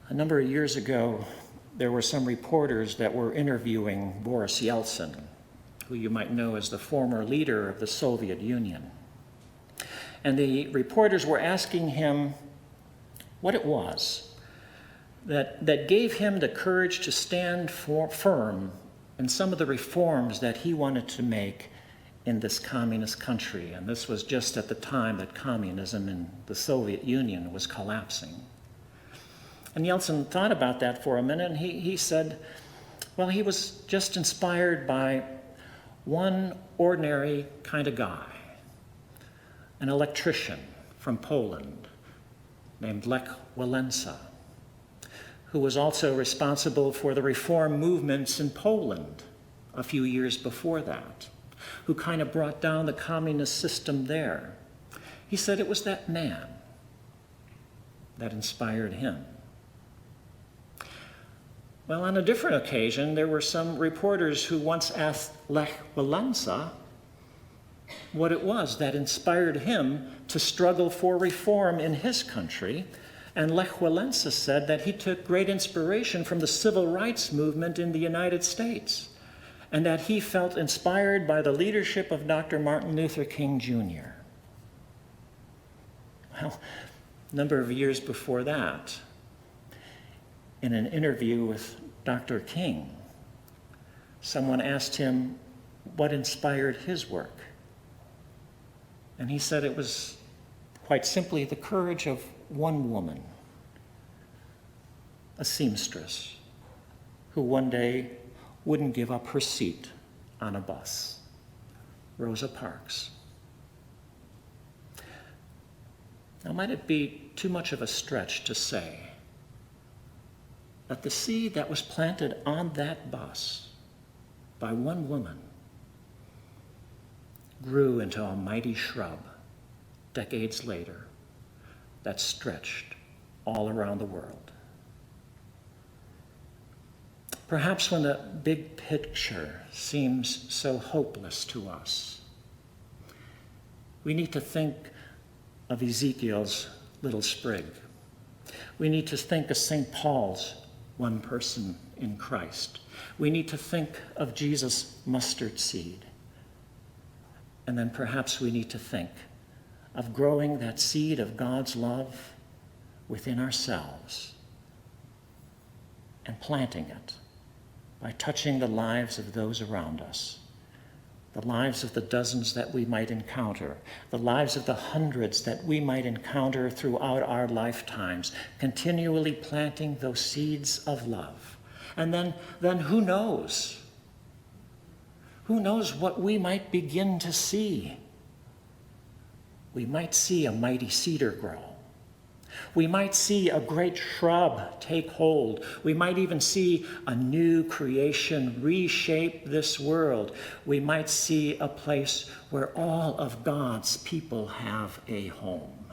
A number of years ago, there were some reporters that were interviewing Boris Yeltsin, who you might know as the former leader of the Soviet Union. And the reporters were asking him what it was that gave him the courage to stand firm in some of the reforms that he wanted to make in this communist country. And this was just at the time that communism in the Soviet Union was collapsing. And Yeltsin thought about that for a minute, and he said, well, he was just inspired by one ordinary kind of guy, an electrician from Poland named Lech Walesa, who was also responsible for the reform movements in Poland a few years before that, who kind of brought down the communist system there. He said it was that man that inspired him. Well, on a different occasion, there were some reporters who once asked Lech Walesa what it was that inspired him to struggle for reform in his country. And Lech Walesa said that he took great inspiration from the civil rights movement in the United States, and that he felt inspired by the leadership of Dr. Martin Luther King Jr. Well, a number of years before that, in an interview with Dr. King, someone asked him what inspired his work. And he said it was quite simply the courage of one woman, a seamstress, who one day wouldn't give up her seat on a bus, Rosa Parks. Now, might it be too much of a stretch to say that the seed that was planted on that bus by one woman grew into a mighty shrub decades later that stretched all around the world? Perhaps when the big picture seems so hopeless to us, we need to think of Ezekiel's little sprig. We need to think of St. Paul's one person in Christ. We need to think of Jesus' mustard seed. And then perhaps we need to think of growing that seed of God's love within ourselves and planting it by touching the lives of those around us, the lives of the dozens that we might encounter, the lives of the hundreds that we might encounter throughout our lifetimes, continually planting those seeds of love. And then who knows? Who knows what we might begin to see? We might see a mighty cedar grow. We might see a great shrub take hold. We might even see a new creation reshape this world. We might see a place where all of God's people have a home.